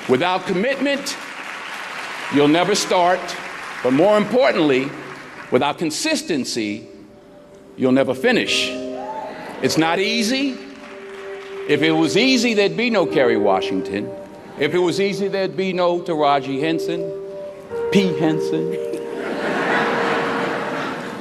Without commitment, you'll never start. But more importantly, without consistency, you'll never finish. It's not easy. If it was easy, there'd be no Kerry Washington. If it was easy, there'd be no Taraji Henson, P. Henson.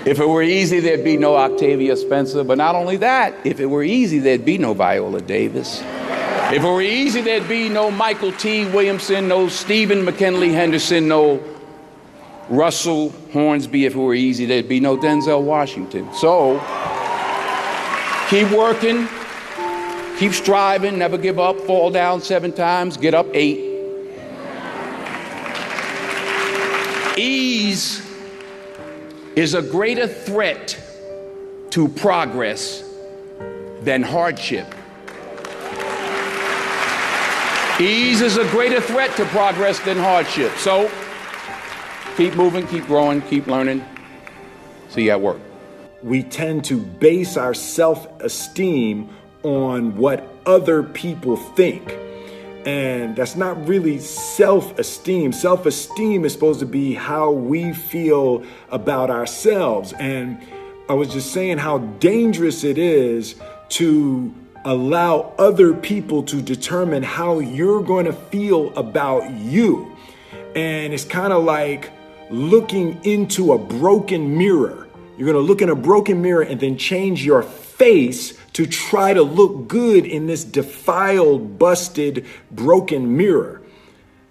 If it were easy, there'd be no Octavia Spencer. But not only that, if it were easy, there'd be no Viola Davis. If it were easy, there'd be no Michael T. Williamson, no Stephen McKinley Henderson, no Russell Hornsby. If it were easy, there'd be no Denzel Washington. So, keep working, keep striving, never give up, fall down 7 times, get up 8. Ease is a greater threat to progress than hardship. Ease is a greater threat to progress than hardship. So, keep moving, keep growing, keep learning. See you at work. We tend to base our self-esteem on what other people think. And that's not really self-esteem. Self-esteem is supposed to be how we feel about ourselves. And I was just saying how dangerous it is to allow other people to determine how you're going to feel about you. And it's kind of like looking into a broken mirror. You're going to look in a broken mirror and then change your face to try to look good in this defiled, busted, broken mirror.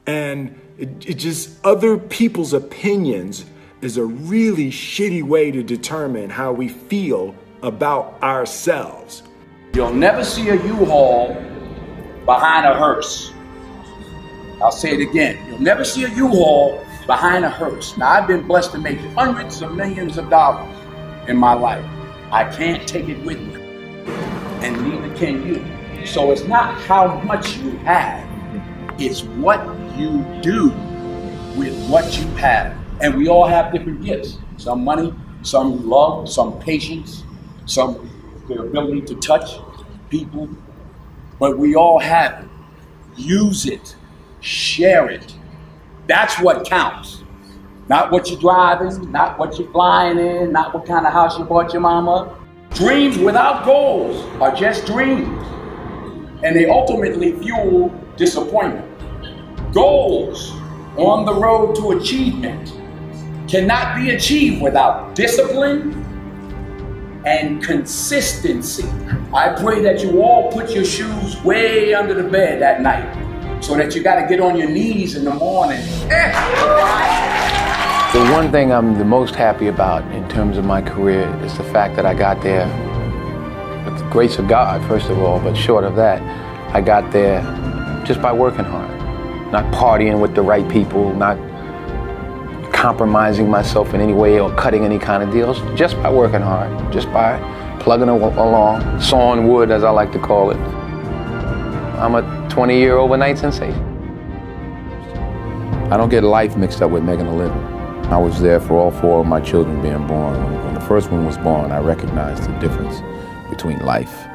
And it just, other people's opinions is a really shitty way to determine how we feel about ourselves. You'll never see a U-Haul behind a hearse. I'll say it again. You'll never see a U-Haul behind a hearse. Now, I've been blessed to make hundreds of millions of dollars in my life. I can't take it with me, and neither can you. So it's not how much you have, it's what you do with what you have. And we all have different gifts. Some money, some love, some patience, some the ability to touch people, but we all have it. Use it, share it. That's what counts. Not what you're driving, not what you're flying in, not what kind of house you bought your mama. Dreams without goals are just dreams, and they ultimately fuel disappointment. Goals on the road to achievement cannot be achieved without discipline and consistency. I pray that you all put your shoes way under the bed that night so that you gotta get on your knees in the morning. The one thing I'm the most happy about in terms of my career is the fact that I got there with the grace of God, first of all, but short of that, I got there just by working hard, not partying with the right people, not compromising myself in any way or cutting any kind of deals, just by working hard, just by plugging along, sawing wood, as I like to call it. I'm a 20-year overnight sensation. I don't get life mixed up with making a living. I was there for all 4 of my children being born. When the first one was born, I recognized the difference between life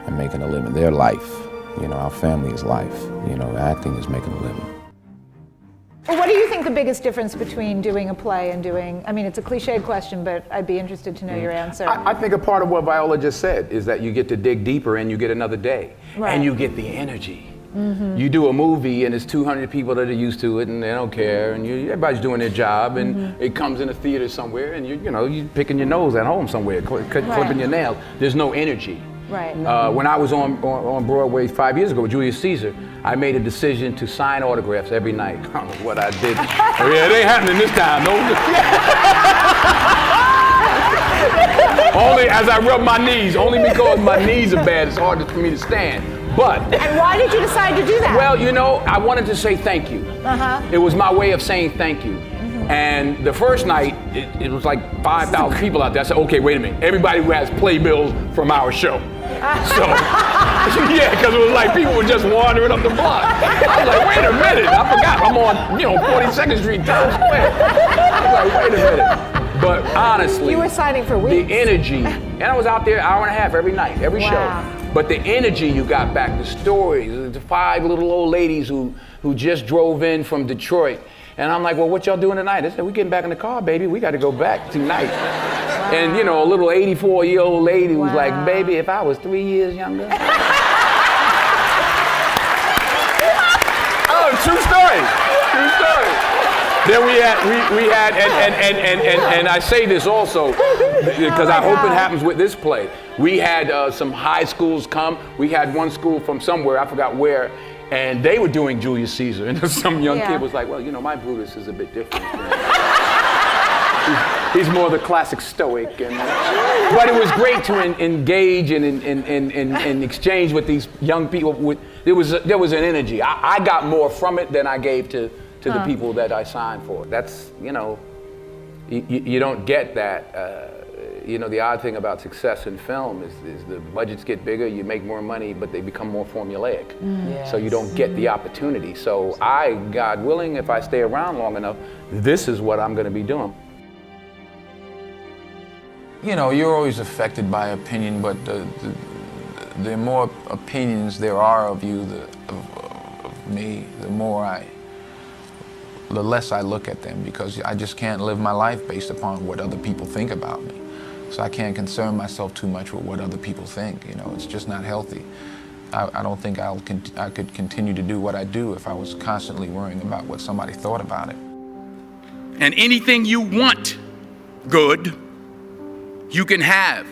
and making a living. Their life, our family is life. Acting is making a living. What do you think the biggest difference between doing a play and doing, it's a cliched question, but I'd be interested to know your answer. I think a part of what Viola just said is that you get to dig deeper and you get another day. Right. And you get the energy. Mm-hmm. You do a movie and it's 200 people that are used to it and they don't care and everybody's doing their job and it comes in a theater somewhere and you're picking your nose at home somewhere, clipping your nails. There's no energy. Right. When I was on Broadway 5 years ago with Julius Caesar, I made a decision to sign autographs every night. I don't know what I did. It ain't happening this time, no. Only as I rub my knees, only because my knees are bad, it's hard for me to stand. But. And why did you decide to do that? Well, I wanted to say thank you. It was my way of saying thank you. And the first night, it was like 5,000 people out there. I said, okay, wait a minute. Everybody who has playbills from our show. So, because it was like people were just wandering up the block. I was like, wait a minute. I forgot I'm on, 42nd Street, Times Square. I was like, wait a minute. But honestly, you were signing for weeks. The energy, and I was out there an hour and a half every night, every show. But the energy you got back, the stories, the 5 little old ladies who just drove in from Detroit. And I'm like, well, what y'all doing tonight? They said, we getting back in the car, baby. We got to go back tonight. Wow. And you know, a little 84-year-old lady was like, baby, if I was 3 years younger. Oh, true story. True story. Then we had, and I say this also because I hope it happens with this play. We had some high schools come. We had one school from somewhere, I forgot where, and they were doing Julius Caesar. And some young kid was like, well, you know, my Brutus is a bit different. He's more the classic stoic. But it was great to engage and exchange with these young people. There was an energy. I got more from it than I gave to the people that I signed for. That's, you know, you don't get that. You know, the odd thing about success in film is the budgets get bigger, you make more money, but they become more formulaic. So you don't get the opportunity. So God willing, if I stay around long enough, this is what I'm gonna be doing. You know, you're always affected by opinion, but the more opinions there are of you, of me, the less I look at them, because I just can't live my life based upon what other people think about me. So I can't concern myself too much with what other people think. You know, it's just not healthy. I don't think I could continue to do what I do if I was constantly worrying about what somebody thought about it. And anything you want good, you can have.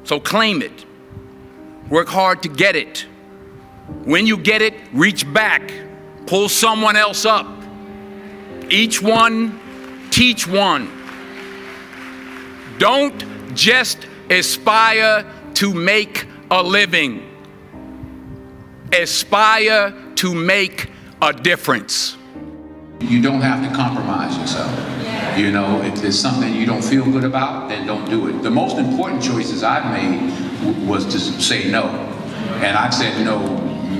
So claim it. Work hard to get it. When you get it, reach back. Pull someone else up. Each one, teach one. Don't just aspire to make a living. Aspire to make a difference. You don't have to compromise yourself. You know, if there's something you don't feel good about, then don't do it. The most important choices I've made was to say no. And I've said no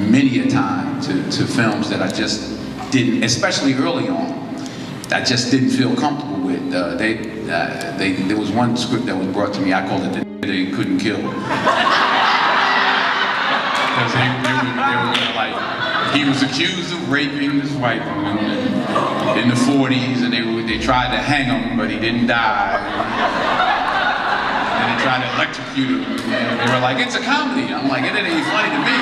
many a time to films that I just didn't, especially early on, I just didn't feel comfortable with. There was one script that was brought to me, I called it the They Couldn't Kill. Because they were like, he was accused of raping his wife in the 40s, and they tried to hang him, but he didn't die. And they tried to electrocute him. And they were like, it's a comedy. I'm like, it ain't funny to me.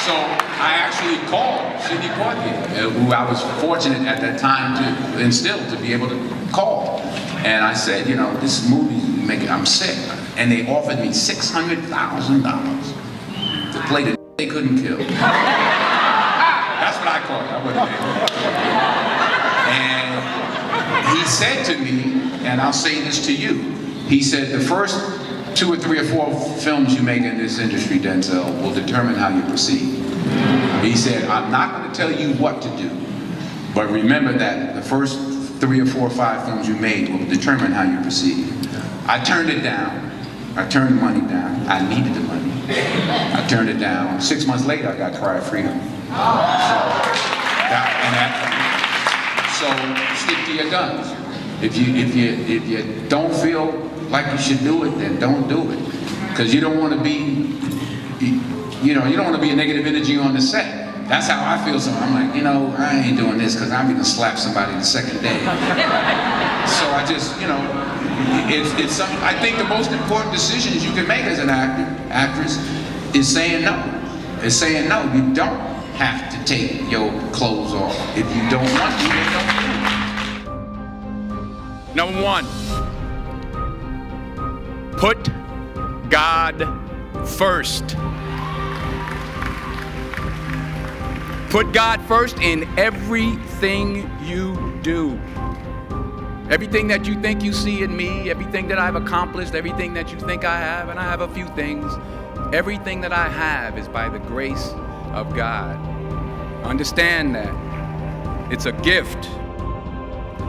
So I actually called Sidney Poitier, who I was fortunate at that time to be able to call. And I said, you know, this movie, I'm sick. And they offered me $600,000 to play the They Couldn't Kill. That's what I called it. I wasn't there. And he said to me, and I'll say this to you, he said, the first 2 or 3 or 4 films you make in this industry, Denzel, will determine how you proceed. He said, I'm not going to tell you what to do, but remember that the first 3 or 4 or 5 films you made will determine how you proceed. I turned it down. I turned the money down. I needed the money. I turned it down. 6 months later, I got Cry of Freedom. So stick to your guns. If you don't feel like you should do it, then don't do it. Because you don't want to be, you don't want to be a negative energy on the set. That's how I feel. So I'm like, you know, I ain't doing this because I'm gonna slap somebody the second day. So I just, you know, it's something. I think the most important decisions you can make as an actress, is saying no. Is saying no. You don't have to take your clothes off. If you don't want to, then don't do it. Number 1, put God first. Put God first in everything you do. Everything that you think you see in me, everything that I've accomplished, everything that you think I have, and I have a few things, everything that I have is by the grace of God. Understand that. It's a gift.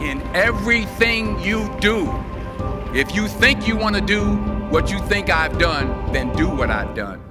In everything you do, if you think you want to do what you think I've done, then do what I've done.